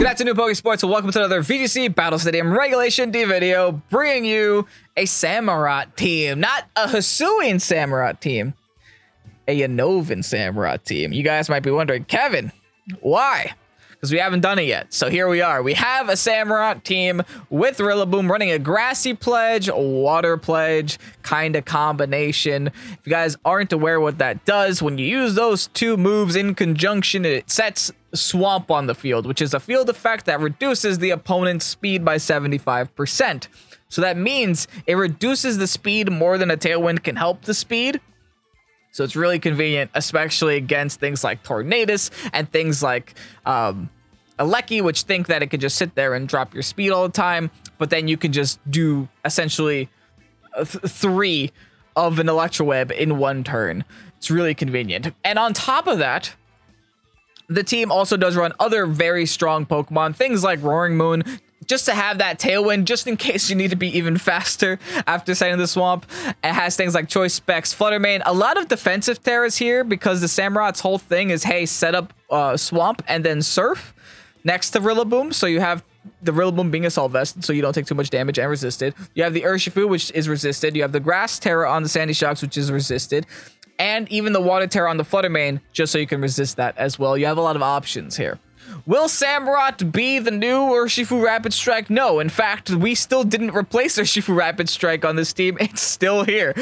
Back to New Pokesports, so welcome to another VGC Battle Stadium Regulation D video, bringing you a Samurott team, not a Hisuian Samurott team, a Unova Samurott team. You guys might be wondering, Kevin, why? Because we haven't done it yet. So here we are. We have a Samurott team with Rillaboom running a Grassy Pledge, a Water Pledge kind of combination. If you guys aren't aware what that does, when you use those two moves in conjunction, it sets Swamp on the field, which is a field effect that reduces the opponent's speed by 75%. So that means it reduces the speed more than a Tailwind can help the speed. So it's really convenient, especially against things like Tornadus and things like Alecki, which think that it could just sit there and drop your speed all the time. But then you can just do essentially 3 of an Electro Web in one turn. It's really convenient. And on top of that, the team also does run other very strong Pokemon, things like Roaring Moon, just to have that Tailwind, just in case you need to be even faster after setting the Swamp. It has things like Choice Specs, Flutter Mane, a lot of defensive Terras here because the Samurott's whole thing is, hey, set up Swamp and then Surf next to Rillaboom. So you have the Rillaboom being Assault Vest, so you don't take too much damage and resisted. You have the Urshifu, which is resisted. You have the Grass Terra on the Sandy Shocks, which is resisted. And even the Water Terra on the Flutter Mane, just so you can resist that as well. You have a lot of options here. Will Samurott be the new Urshifu Rapid Strike? No, in fact, we still didn't replace Urshifu Rapid Strike on this team. It's still here.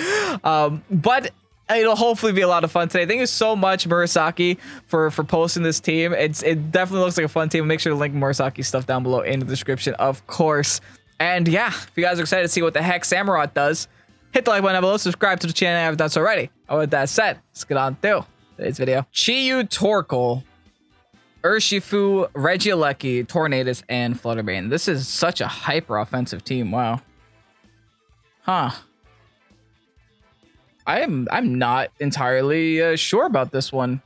But it'll hopefully be a lot of fun today. Thank you so much, Murasaki, for posting this team. It definitely looks like a fun team. Make sure to link Murasaki's stuff down below in the description, of course. And yeah, if you guys are excited to see what the heck Samurott does, hit the like button down below, subscribe to the channel if you haven't done so already. And with that said, let's get on to today's video. Chi-Yu, Torkoal, Urshifu, Regieleki, Tornadus, and Flutter Mane. This is such a hyper offensive team. Wow. Huh. I'm not entirely sure about this one.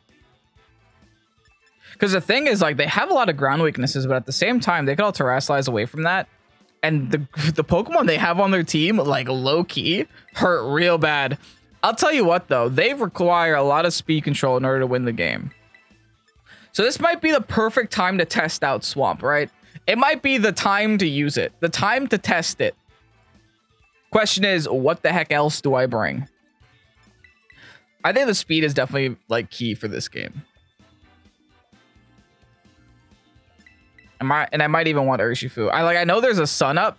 Because the thing is, like, they have a lot of ground weaknesses, but at the same time, they could all Terrasilize away from that. And the Pokemon they have on their team, like, low-key, hurt real bad. I'll tell you what, though. They require a lot of speed control in order to win the game. So this might be the perfect time to test out Swamp, right? It might be the time to use it. The time to test it. Question is, what the heck else do I bring? I think the speed is definitely, like, key for this game. And I might even want Urshifu. I know there's a sun up.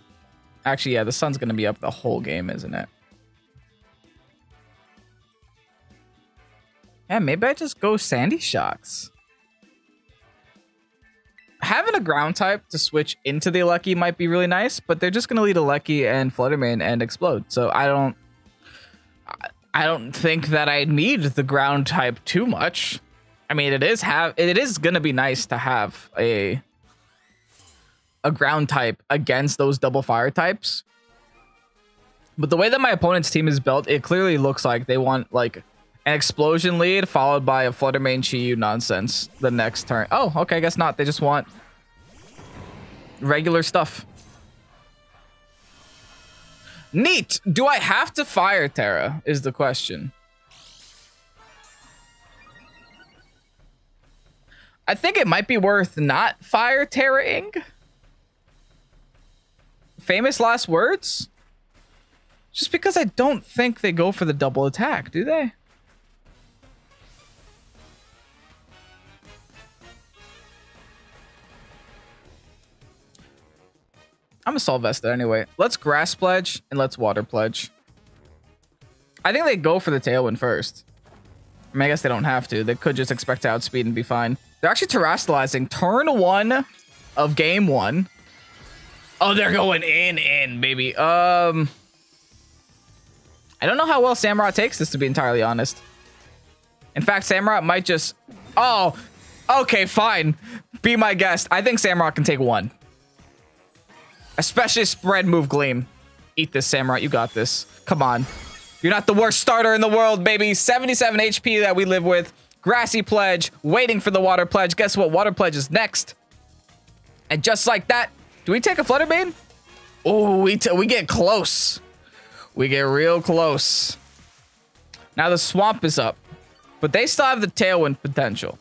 Actually, yeah, the sun's going to be up the whole game, isn't it? Yeah, maybe I just go Sandy Shocks. Having a ground type to switch into the Alecki might be really nice, but they're just going to lead Alecki and Flutter Mane and explode. So I don't think that I need the ground type too much. I mean, it is going to be nice to have a ground type against those double fire types. But the way that my opponent's team is built, it clearly looks like they want like an explosion lead followed by a Flutter Mane Chi-Yu nonsense the next turn. Oh, okay, I guess not. They just want regular stuff. Neat. Do I have to Fire Terra is the question. I think it might be worth not Fire Terra-ing. Famous last words? Just because I don't think they go for the double attack, do they? I'm a Assault Vest there anyway. Let's Grass Pledge and let's Water Pledge. I think they go for the Tailwind first. I mean, I guess they don't have to. They could just expect to outspeed and be fine. They're actually Terrastalizing turn 1 of game 1. Oh, they're going in, baby. I don't know how well Samurott takes this, to be entirely honest. In fact, Samurott might just... Oh, okay, fine. Be my guest. I think Samurott can take 1. Especially spread move Gleam. Eat this, Samurott. You got this. Come on. You're not the worst starter in the world, baby. 77 HP that we live with. Grassy Pledge. Waiting for the Water Pledge. Guess what? Water Pledge is next. And just like that, do we take a Flutter Mane? Oh, we get close. We get real close. Now the Swamp is up. But they still have the Tailwind potential.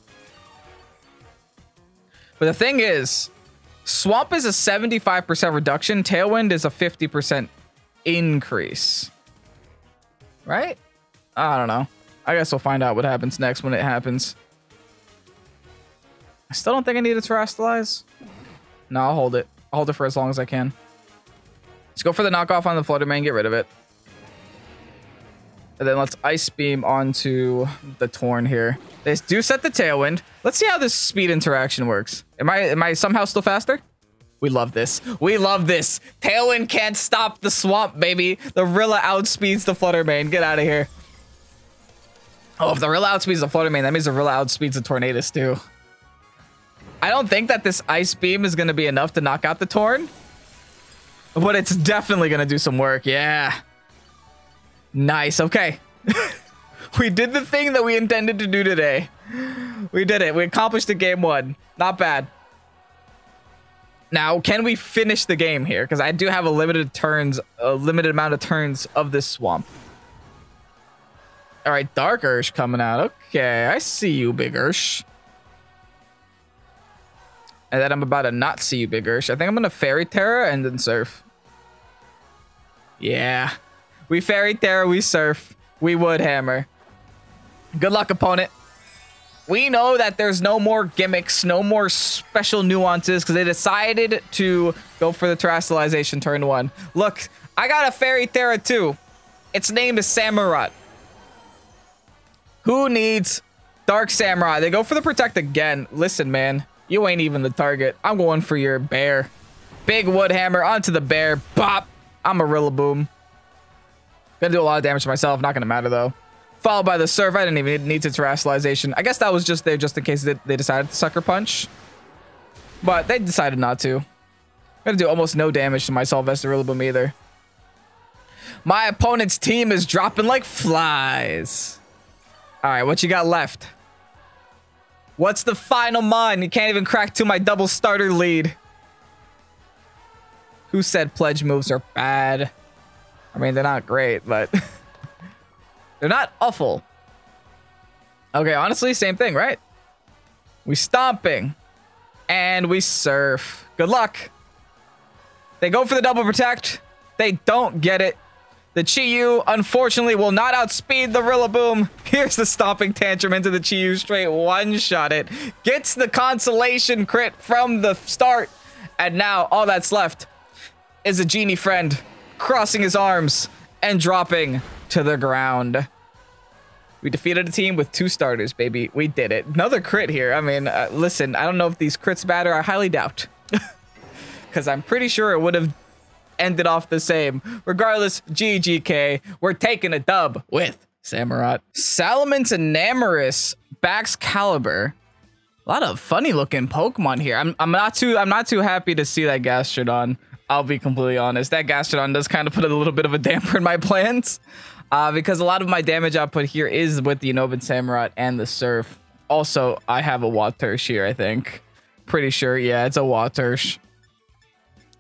But the thing is, Swamp is a 75% reduction. Tailwind is a 50% increase. Right? I don't know. I guess we'll find out what happens next when it happens. I still don't think I need to terrestrialize. No, I'll hold it. I'll hold it for as long as I can. Let's go for the knockoff on the Flutter Mane, get rid of it. And then let's Ice Beam onto the Torn here. They do set the Tailwind. Let's see how this speed interaction works. Am I somehow still faster? We love this. We love this. Tailwind can't stop the Swamp, baby. The Rilla outspeeds the Flutter Mane. Get out of here. Oh, if the Rilla outspeeds the Flutter Mane, that means the Rilla outspeeds the Tornadus too. I don't think that this Ice Beam is going to be enough to knock out the Torn. But it's definitely going to do some work. Yeah. Nice. Okay. We did the thing that we intended to do today. We did it. We accomplished it game 1. Not bad. Now, can we finish the game here? Because I do have a limited amount of turns of this Swamp. All right, Dark Ursh coming out. Okay, I see you, Big Ursh. And then I'm about to not see you, Big Ursh. I think I'm going to Fairy Terra and then Surf. Yeah. We Fairy Terra, we Surf. We Wood Hammer. Good luck, opponent. We know that there's no more gimmicks, no more special nuances, because they decided to go for the terrestrialization turn 1. Look, I got a Fairy Terra too. Its name is Samurott. Who needs Dark Samurai? They go for the Protect again. Listen, man. You ain't even the target. I'm going for your bear. Big Wood Hammer onto the bear. Bop. I'm a Rillaboom. Gonna do a lot of damage to myself. Not gonna matter though. Followed by the Surf. I didn't even need to terrestrialization. I guess that was just there just in case they decided to Sucker Punch. But they decided not to. I'm gonna do almost no damage to myself as the Rillaboom either. My opponent's team is dropping like flies. All right, what you got left? What's the final mon? You can't even crack to my double starter lead. Who said pledge moves are bad? I mean, they're not great, but they're not awful. Okay, honestly, same thing, right? We Stomping and we Surf. Good luck. They go for the double protect. They don't get it. The Chi-Yu, unfortunately, will not outspeed the Rillaboom. Here's the Stomping Tantrum into the Chi-Yu, straight one-shot it. Gets the consolation crit from the start. And now all that's left is a Genie friend crossing his arms and dropping to the ground. We defeated a team with 2 starters, baby. We did it. Another crit here. I mean, listen, I don't know if these crits matter. I highly doubt. Because I'm pretty sure it would have ended off the same. Regardless, GGK, we're taking a dub with Samurott. Salamence and Enamorus, Baxcalibur. A lot of funny looking Pokemon here. I'm not too happy to see that Gastrodon. I'll be completely honest. That Gastrodon does kind of put a little bit of a damper in my plans. Because a lot of my damage output here is with the Unova Samurott and the Surf. Also, I have a Watersh here, I think. Pretty sure, yeah, it's a Watersh.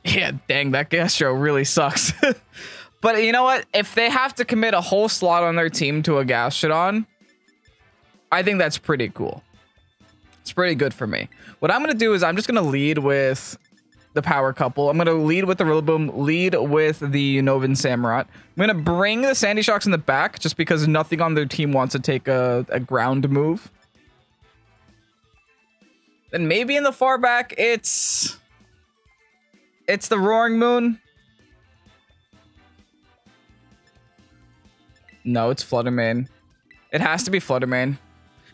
Yeah, dang, that Gastro really sucks. But you know what? If they have to commit a whole slot on their team to a Gastrodon, I think that's pretty cool. It's pretty good for me. What I'm going to do is I'm just going to lead with the power couple. I'm going to lead with the Rillaboom, lead with the Unovan Samurott. I'm going to bring the Sandy Shocks in the back just because nothing on their team wants to take a ground move. And maybe in the far back, it's the Roaring Moon. No, it's Flutter Mane. It has to be Flutter Mane.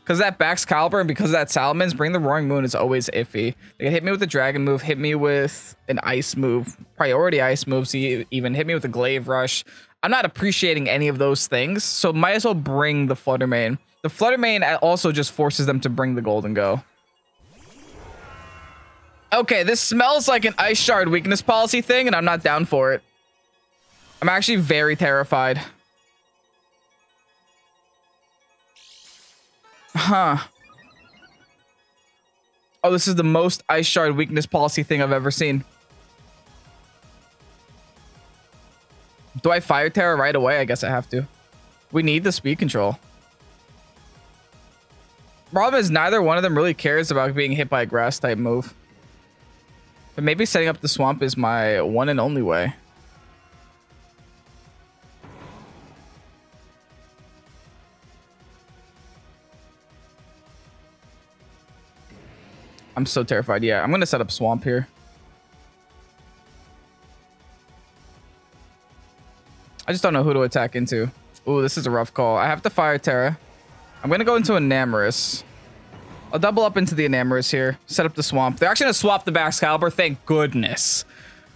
Because that Baxcalibur and because that Salamence, bring the Roaring Moon is always iffy. They can hit me with a Dragon move, hit me with an Ice move, priority Ice moves, even hit me with a Glaive Rush. I'm not appreciating any of those things, so might as well bring the Flutter Mane. The Flutter Mane also just forces them to bring the Golden Go. Okay, this smells like an Ice Shard weakness policy thing, and I'm not down for it. I'm actually very terrified. Huh. Oh, this is the most Ice Shard weakness policy thing I've ever seen. Do I Fire Terror right away? I guess I have to. We need the speed control. Problem is neither one of them really cares about being hit by a grass type move. But maybe setting up the swamp is my one and only way. I'm so terrified. Yeah, I'm going to set up swamp here. I just don't know who to attack into. Ooh, this is a rough call. I have to fire Terra. I'm going to go into Enamorus. I'll double up into the Enamorus here. Set up the swamp. They're actually going to swap the Baxcalibur. Thank goodness.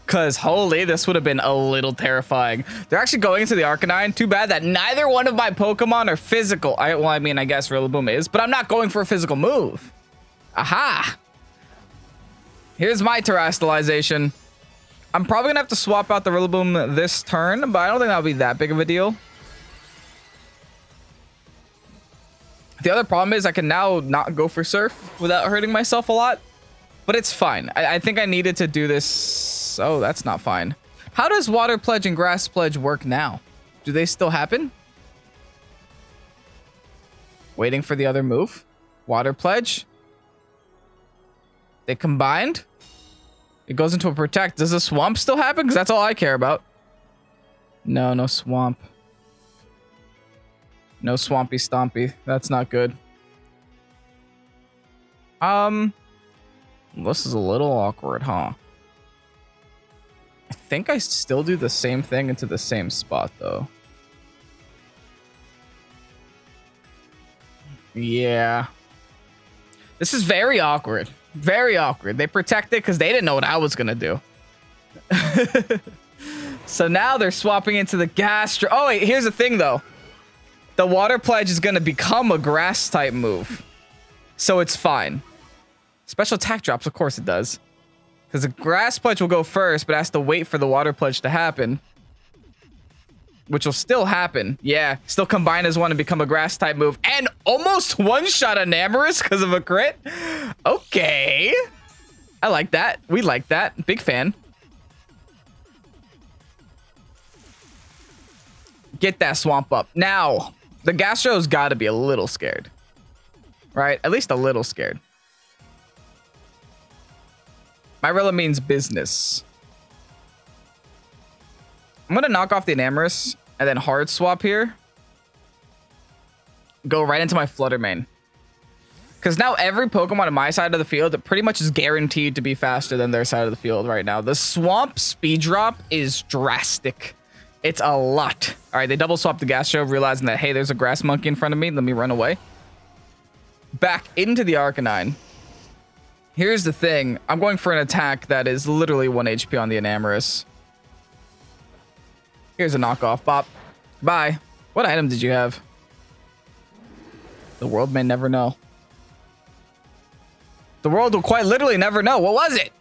Because, holy, this would have been a little terrifying. They're actually going into the Arcanine. Too bad that neither one of my Pokemon are physical. Well, I mean, I guess Rillaboom is. But I'm not going for a physical move. Aha. Here's my Terastallization. I'm probably going to have to swap out the Rillaboom this turn. But I don't think that'll be that big of a deal. The other problem is I can now not go for Surf without hurting myself a lot. But it's fine. I think I needed to do this. Oh, that's not fine. How does Water Pledge and Grass Pledge work now? Do they still happen? Waiting for the other move. Water Pledge. They combined. It goes into a Protect. Does the Swamp still happen? Because that's all I care about. No, no Swamp. No Swampy Stompy. That's not good. This is a little awkward, huh? I think I still do the same thing into the same spot, though. Yeah. This is very awkward. Very awkward. They protected because they didn't know what I was going to do. So now they're swapping into the Gastro. Oh, wait. Here's the thing, though. The Water Pledge is going to become a Grass type move. So it's fine. Special attack drops, of course it does. Because the Grass Pledge will go first, but has to wait for the Water Pledge to happen. Which will still happen. Yeah, still combine as one and become a Grass type move. And almost one-shot Enamorus because of a crit. Okay. I like that. We like that. Big fan. Get that Swamp up. Now, the Gastro's got to be a little scared. Right? At least a little scared. Myrilla means business. I'm going to knock off the Enamorus and then hard swap here. Go right into my Flutter Mane. Because now every Pokemon on my side of the field pretty much is guaranteed to be faster than their side of the field right now. The Swamp speed drop is drastic. It's a lot. All right, they double swap the Gastro, realizing that, hey, there's a Grass Monkey in front of me. Let me run away. Back into the Arcanine. Here's the thing. I'm going for an attack that is literally 1 HP on the Enamorus. Here's a knockoff. Bop. Bye. What item did you have? The world may never know. The world will quite literally never know. What was it?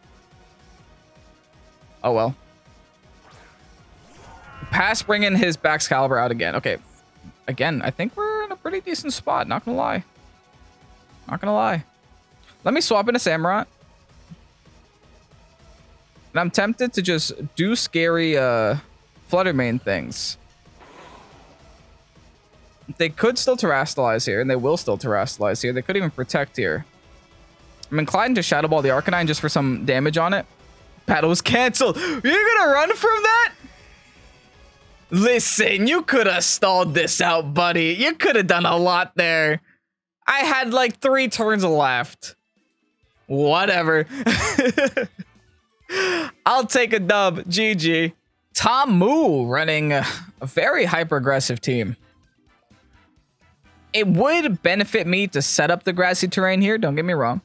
Oh, well. Pass bringing his Baxcalibur out again. Okay. Again, I think we're in a pretty decent spot. Not gonna lie. Not gonna lie. Let me swap into Samurott. And I'm tempted to just do scary Flutter Mane things. They could still Terastallize here, and they will still Terastallize here. They could even Protect here. I'm inclined to Shadow Ball the Arcanine just for some damage on it. Battle was canceled. You're gonna run from that? Listen, you could have stalled this out, buddy. You could have done a lot there. I had like 3 turns left. Whatever. I'll take a dub. GG. Tom Moo running a very hyper-aggressive team. It would benefit me to set up the grassy terrain here, don't get me wrong.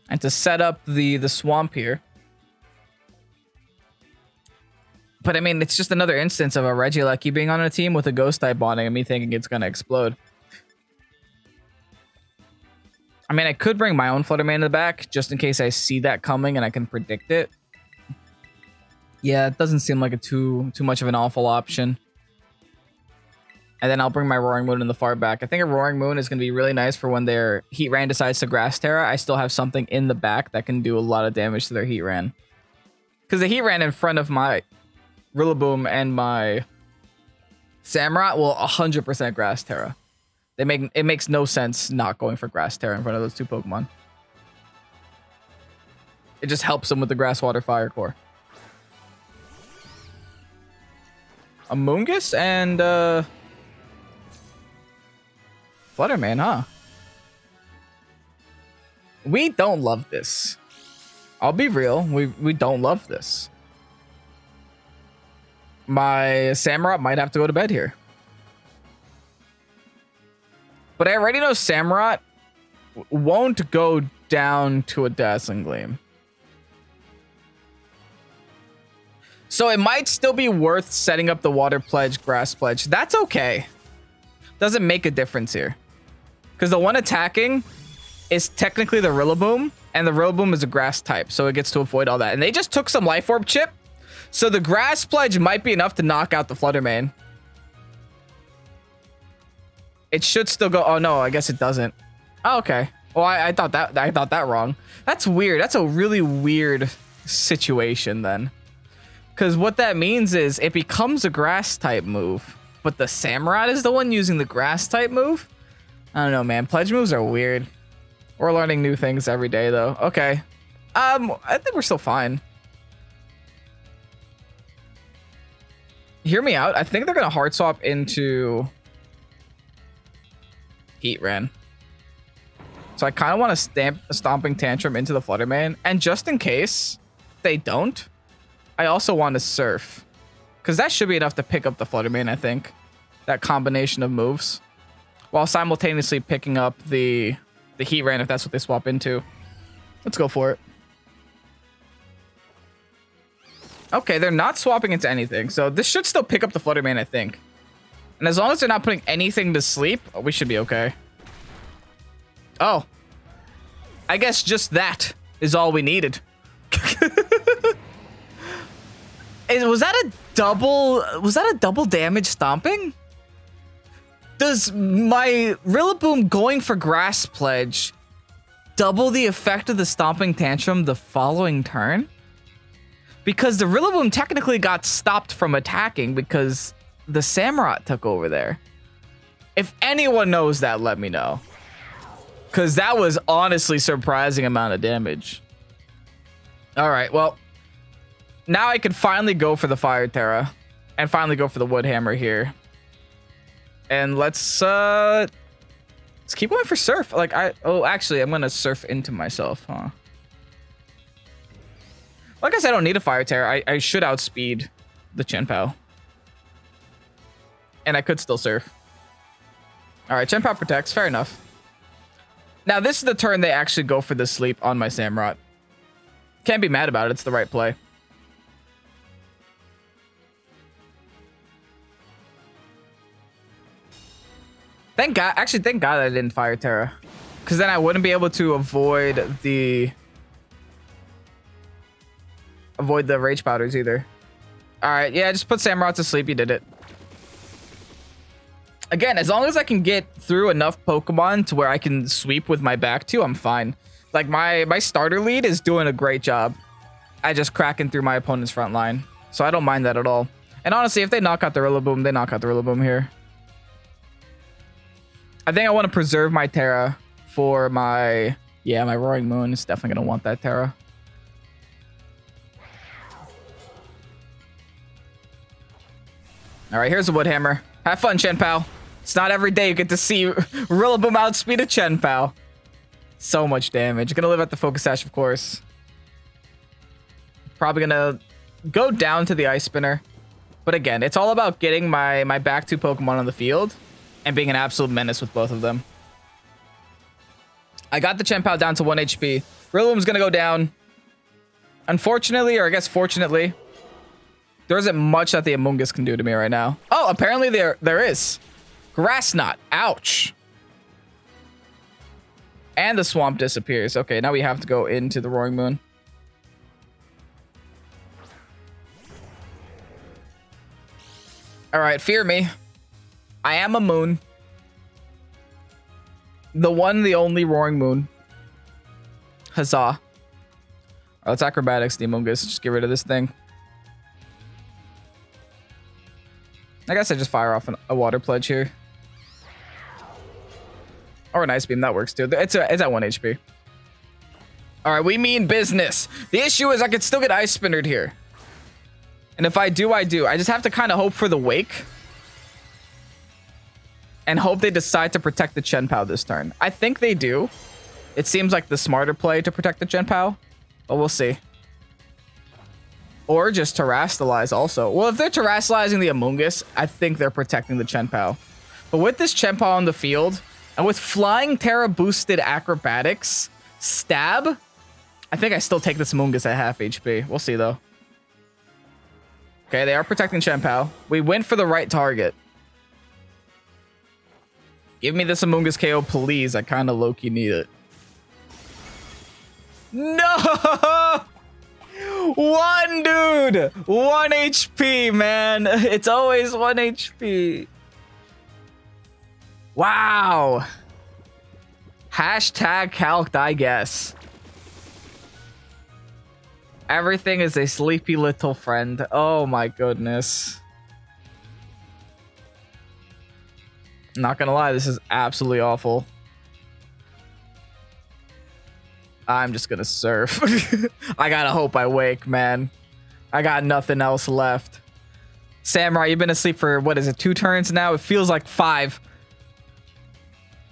And to set up the swamp here. But I mean, it's just another instance of a Regieleki being on a team with a ghost type bonding and me thinking it's going to explode. I mean, I could bring my own Flutter Mane in the back just in case I see that coming and I can predict it. Yeah, it doesn't seem like a too much of an awful option. And then I'll bring my Roaring Moon in the far back. I think a Roaring Moon is going to be really nice for when their Heatran decides to Grass Terra. I still have something in the back that can do a lot of damage to their Heatran. Because the Heatran in front of my Rillaboom and my Samurott will 100% Grass Terra. It makes no sense not going for Grass Terra in front of those 2 Pokemon. It just helps him with the Grass Water Fire Core. Amoonguss and Flutterman, huh? We don't love this. I'll be real. We don't love this. My Samurott might have to go to bed here. But I already know Samurott won't go down to a Dazzling Gleam. So it might still be worth setting up the Water Pledge, Grass Pledge. That's okay. Doesn't make a difference here. Because the one attacking is technically the Rillaboom, and the Rillaboom is a grass type, so it gets to avoid all that. And they just took some Life Orb chip, so the Grass Pledge might be enough to knock out the Fluttermane. It should still go. Oh no, I guess it doesn't. Oh, okay. Well, I thought that wrong. That's weird. That's a really weird situation then. Because what that means is it becomes a grass type move, but the Samurott is the one using the grass type move. I don't know, man. Pledge moves are weird. We're learning new things every day, though. Okay. I think we're still fine. Hear me out. I think they're gonna hard swap into Heatran. So I kind of want to stamp a Stomping Tantrum into the Fluttermane, and just in case they don't, I also want to Surf, because that should be enough to pick up the Fluttermane, I think. That combination of moves, while simultaneously picking up the Heatran if that's what they swap into. Let's go for it. Okay, they're not swapping into anything, so this should still pick up the Fluttermane, I think. And as long as they're not putting anything to sleep, we should be okay. Oh. I guess just that is all we needed. Was that a double damage stomping? Does my Rillaboom going for Grass Pledge double the effect of the Stomping Tantrum the following turn? Because the Rillaboom technically got stopped from attacking because the Samurott took over there. If anyone knows that, let me know. Because that was honestly surprising amount of damage. Alright, well. Now I can finally go for the Fire Terra. And finally go for the Wood Hammer here. And let's keep going for Surf. Like, actually, I'm going to Surf into myself, huh? Like I said, I don't need a Fire Terra. I should outspeed the Chien-Pao. And I could still Surf. Alright, Chien-Pao protects. Fair enough. Now, this is the turn they actually go for the sleep on my Samurott. Can't be mad about it. It's the right play. Thank God. Actually, thank God I didn't Fire Terra. Because then I wouldn't be able to avoid the Rage Powders either. Alright, yeah, just put Samurott to sleep. You did it. Again, as long as I can get through enough Pokemon to where I can sweep with my back two, I'm fine. Like, my starter lead is doing a great job. I just cracking through my opponent's front line. So I don't mind that at all. And honestly, if they knock out the Rillaboom, they knock out the Rillaboom here. I think I want to preserve my Terra for my... Yeah, my Roaring Moon is definitely going to want that Terra. Alright, here's a Wood Hammer. Have fun, Chien-Pao. It's not every day you get to see Rillaboom outspeed a Chien-Pao. So much damage. Gonna live at the Focus Sash, of course. Probably gonna go down to the Ice Spinner. But again, it's all about getting my back two Pokemon on the field and being an absolute menace with both of them. I got the Chien-Pao down to 1 HP. Rillaboom's gonna go down. Unfortunately, or I guess fortunately, there isn't much that the Amoonguss can do to me right now. Oh, apparently there is. Grass Knot. Ouch. And the swamp disappears. Okay, now we have to go into the Roaring Moon. Alright, fear me. I am a moon. The one, the only Roaring Moon. Huzzah. Oh, it's Acrobatics, the Amoonguss. Just get rid of this thing. I guess I just fire off a Water Pledge here. Or an Ice Beam, that works too. It's at 1 HP. All right, we mean business. The issue is I could still get Ice Spinnered here. And if I do, I do. I just have to kind of hope for the Wake. And hope they decide to protect the Chien-Pao this turn. I think they do. It seems like the smarter play to protect the Chien-Pao. But we'll see. Or just Terrasilize also. Well, if they're Terrasilizing the Amoonguss, I think they're protecting the Chien-Pao. But with this Chien-Pao on the field, and with Flying Terra boosted Acrobatics, Stab, I think I still take this Amoonguss at half HP. We'll see, though. Okay, they are protecting Chien-Pao. We went for the right target. Give me this Amoonguss KO, please. I kind of low-key need it. No! One dude! 1 HP, man. It's always 1 HP. Wow. Hashtag calced, I guess. Everything is a sleepy little friend. Oh my goodness. Not gonna lie, this is absolutely awful. I'm just gonna surf. I gotta hope I wake, man. I got nothing else left. Samurai, you've been asleep for, what is it, 2 turns now? It feels like 5.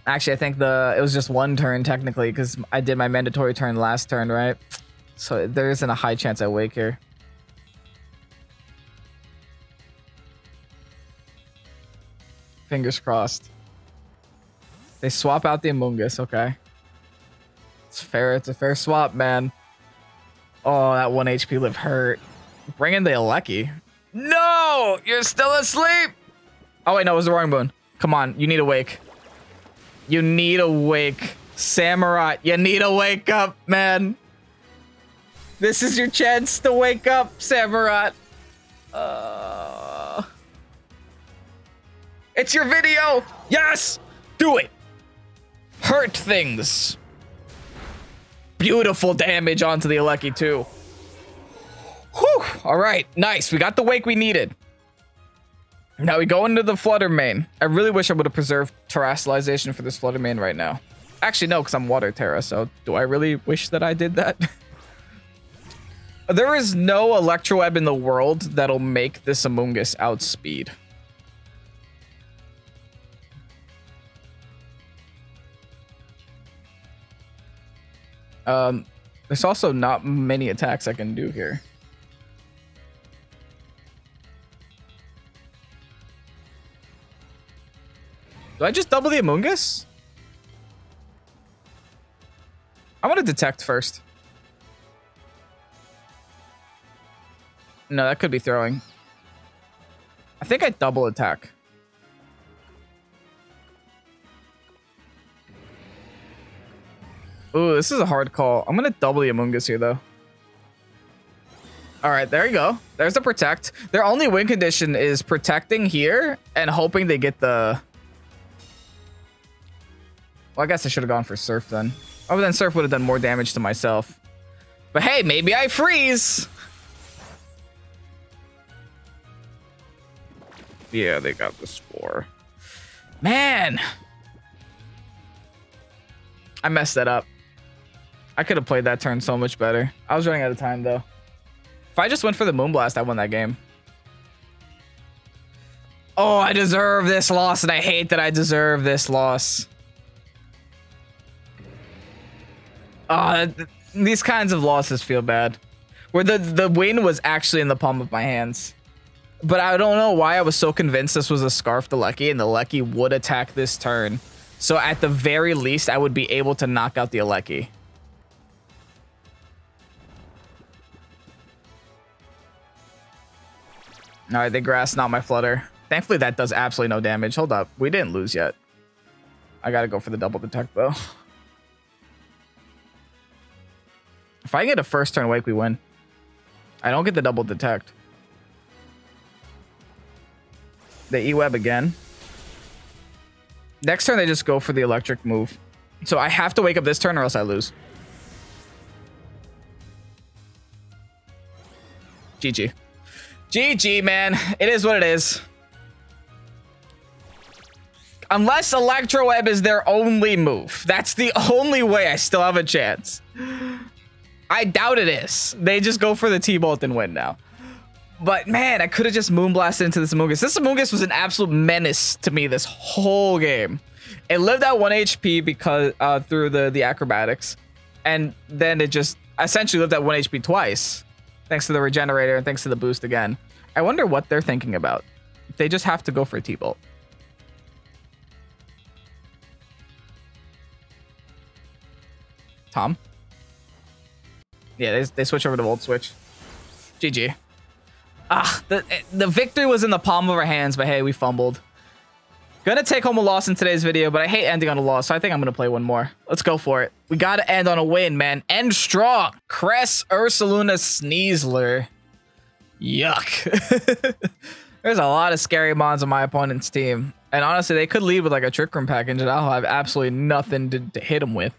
Actually, I think it was just 1 turn technically because I did my mandatory turn last turn, right? So there isn't a high chance I wake here. Fingers crossed. They swap out the Amoonguss, okay. It's fair, it's a fair swap, man. Oh, that 1 HP lift hurt. Bring in the Alecki. No! You're still asleep! Oh wait, no, it was the wrong moon. Come on, you need to wake. You need a wake. Samurai, you need to wake up, man. This is your chance to wake up, Samurai. It's your video. Yes, do it. Hurt things. Beautiful damage onto the Alecki too. Whew. All right, nice. We got the wake we needed. Now we go into the Flutter Mane. I really wish I would have preserved Terrasilization for this Flutter Mane right now. Actually, no, because I'm Water Terra, so do I really wish that I did that? There is no Electroweb in the world that'll make this Amoonguss outspeed. There's also not many attacks I can do here. Do I just double the Amoonguss? I want to detect first. No, that could be throwing. I think I double attack. Ooh, this is a hard call. I'm going to double the Amoonguss here, though. All right, there you go. There's the protect. Their only win condition is protecting here and hoping they get the... Well, I guess I should have gone for Surf then. Oh, but then Surf would have done more damage to myself. But hey, maybe I freeze. Yeah, they got the Spore. Man. I messed that up. I could have played that turn so much better. I was running out of time, though. If I just went for the Moonblast, I won that game. Oh, I deserve this loss, and I hate that I deserve this loss. These kinds of losses feel bad. Where the win was actually in the palm of my hands. But I don't know why I was so convinced this was a Scarf Alecki and the Alecki would attack this turn. So at the very least, I would be able to knock out the Alecki. Alright, they grass, not my Flutter. Thankfully, that does absolutely no damage. Hold up. We didn't lose yet. I gotta go for the double detect, though. If I get a first turn wake, we win. I don't get the double detect. They E-web again. Next turn, they just go for the electric move. So I have to wake up this turn or else I lose. GG. GG, man. It is what it is. Unless Electroweb is their only move. That's the only way I still have a chance. I doubt it is. They just go for the T-Bolt and win now. But man, I could have just Moonblasted into this Amoonguss. This Amoonguss was an absolute menace to me this whole game. It lived at 1 HP because through the acrobatics. And then it just essentially lived at 1 HP twice. Thanks to the regenerator and thanks to the boost again. I wonder what they're thinking about. They just have to go for a T-Bolt. Tom? Yeah, they switch over to Volt Switch. GG. Ah, the victory was in the palm of our hands, but hey, we fumbled. Gonna take home a loss in today's video, but I hate ending on a loss, so I think I'm gonna play one more. Let's go for it. We gotta end on a win, man. End strong. Cress Ursaluna Sneasler. Yuck. There's a lot of scary mons on my opponent's team. And honestly, they could lead with like a Trick Room package, and I'll have absolutely nothing to hit them with.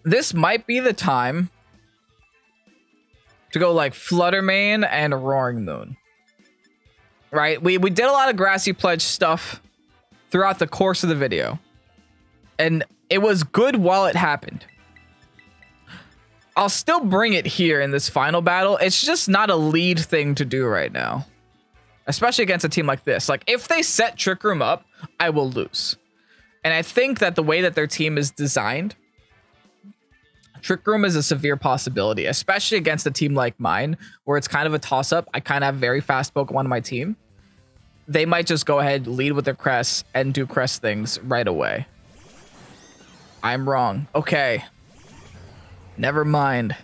This might be the time to go like Fluttermane and Roaring Moon. Right? We did a lot of Grassy Pledge stuff throughout the course of the video. And it was good while it happened. I'll still bring it here in this final battle. It's just not a lead thing to do right now. Especially against a team like this. Like, if they set Trick Room up, I will lose. And I think that the way that their team is designed, Trick Room is a severe possibility, especially against a team like mine, where it's kind of a toss-up. I kind of have very fast Pokemon on my team. They might just go ahead, lead with their Crest, and do Crest things right away. I'm wrong. Okay. Never mind.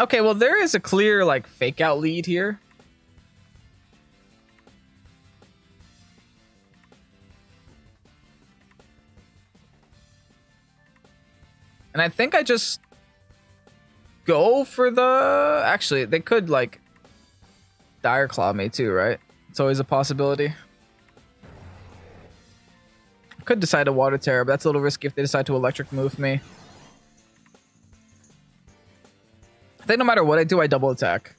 Okay, well, there is a clear, like, fake-out lead here. And I think I just go for the... Actually, they could, like, Dire Claw me too, right? It's always a possibility. Could decide to Water Terror, but that's a little risky if they decide to Electric Move me. I think no matter what I do, I double attack.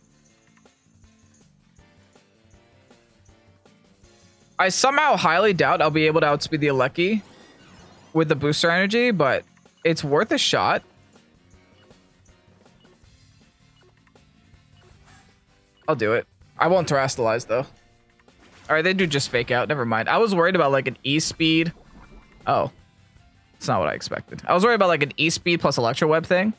I somehow highly doubt I'll be able to outspeed the Alecki with the booster energy, but it's worth a shot. I'll do it. I won't Terrastalize though. Alright, they do just fake out. Never mind. I was worried about like an E-Speed. Oh. It's not what I expected. I was worried about like an E-Speed plus Electro Web thing.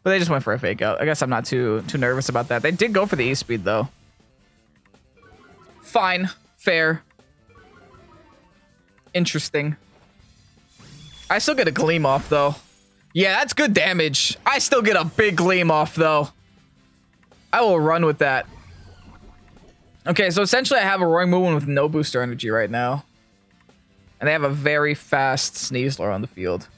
But they just went for a fake out. I guess I'm not too nervous about that. They did go for the E-Speed though. Fine. Fair. Interesting. I still get a Gleam off, though. Yeah, that's good damage. I still get a big Gleam off, though. I will run with that. Okay, so essentially I have a Roaring Moon with no booster energy right now. And they have a very fast Sneasler on the field.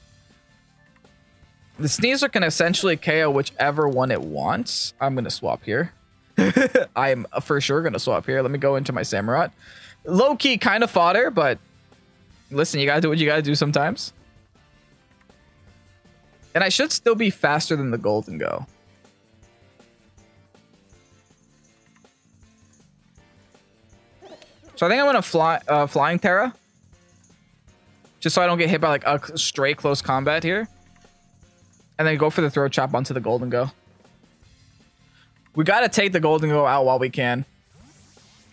The Sneasler can essentially KO whichever one it wants. I'm going to swap here. I'm for sure going to swap here. Let me go into my Samurott. Low-key kind of fodder, but listen, you got to do what you got to do sometimes. And I should still be faster than the Golden Go. So I think I'm going to Flying Terra. Just so I don't get hit by like a straight close combat here. And then go for the Throat Chop onto the Golden Go. We got to take the Golden Go out while we can.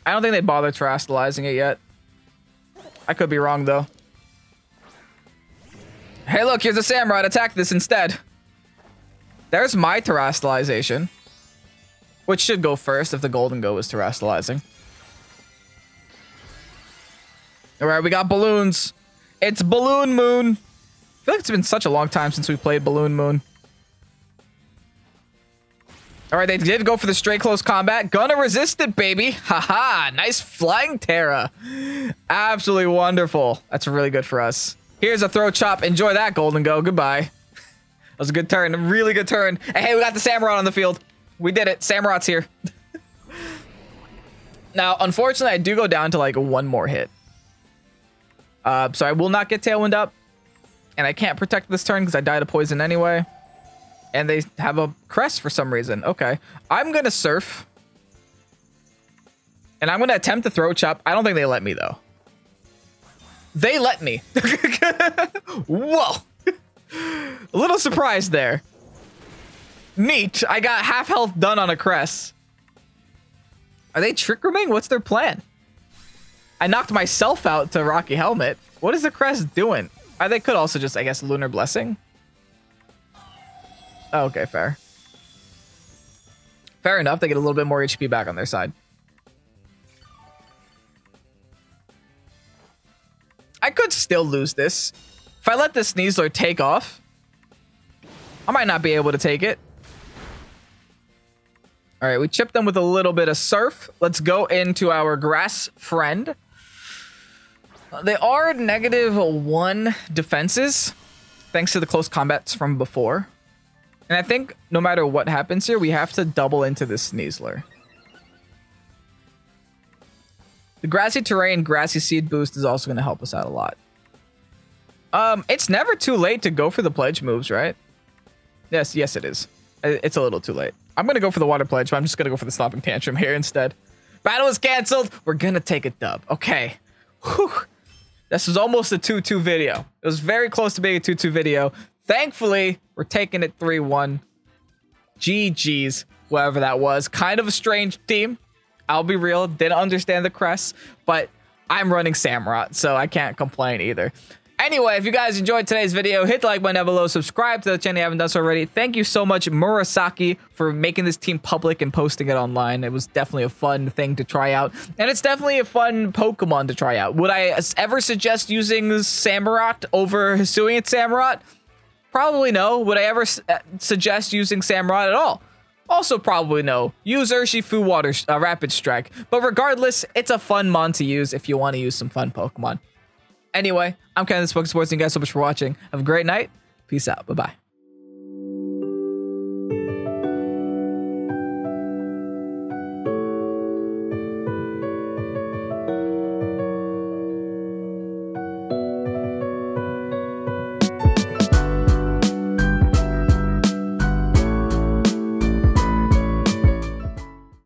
I don't think they bother Terrastalizing it yet. I could be wrong though. Hey, look, here's a Samurott. Attack this instead. There's my Terrastalization. Which should go first if the Golden Go is Terrastalizing. Alright, we got balloons. It's Balloon Moon. I feel like it's been such a long time since we played Balloon Moon. Alright, they did go for the straight close combat. Gonna resist it, baby. Haha, nice Flying Terra. Absolutely wonderful. That's really good for us. Here's a Throat Chop. Enjoy that, Golden Go. Goodbye. That was a good turn. A really good turn. And hey, we got the Samurott on the field. We did it. Samurott's here. Now, unfortunately, I do go down to like one more hit. So I will not get Tailwind up. And I can't protect this turn because I died of poison anyway. And they have a Crest for some reason. Okay. I'm going to Surf. And I'm going to attempt to Throat Chop. I don't think they let me, though. They let me. Whoa. A little surprised there. Neat. I got half health done on a Cress. Are they trick rooming? What's their plan? I knocked myself out to Rocky Helmet. What is the Cress doing? They could also just, I guess, Lunar Blessing. Oh, okay, fair. Fair enough. They get a little bit more HP back on their side. I could still lose this. If I let this Sneasler take off, I might not be able to take it. All right, we chipped them with a little bit of Surf. Let's go into our Grass Friend. They are -1 defenses, thanks to the close combats from before. And I think no matter what happens here, we have to double into this Sneasler. The Grassy Terrain, Grassy Seed boost is also going to help us out a lot. It's never too late to go for the pledge moves, right? Yes, it is. It's a little too late. I'm going to go for the Water Pledge, but I'm just going to go for the Stomping Tantrum here instead. Battle is canceled. We're going to take a dub. Okay. Whew. This was almost a 2-2 video. It was very close to being a 2-2 video. Thankfully, we're taking it 3-1. GG's, whoever that was. Kind of a strange team. I'll be real. Didn't understand the Cress, but I'm running Samurott, so I can't complain either. Anyway, if you guys enjoyed today's video, hit the like button down below, subscribe to the channel if you haven't done so already. Thank you so much, Murasaki, for making this team public and posting it online. It was definitely a fun thing to try out, and it's definitely a fun Pokemon to try out. Would I ever suggest using Samurott over Hisuian Samurott? Probably no. Would I ever suggest using Samurott at all? Also probably no. Use Urshifu Water Rapid Strike. But regardless, it's a fun mon to use if you want to use some fun Pokemon. Anyway, I'm Ken, this is Pokesports. Thank you guys so much for watching. Have a great night. Peace out. Bye-bye.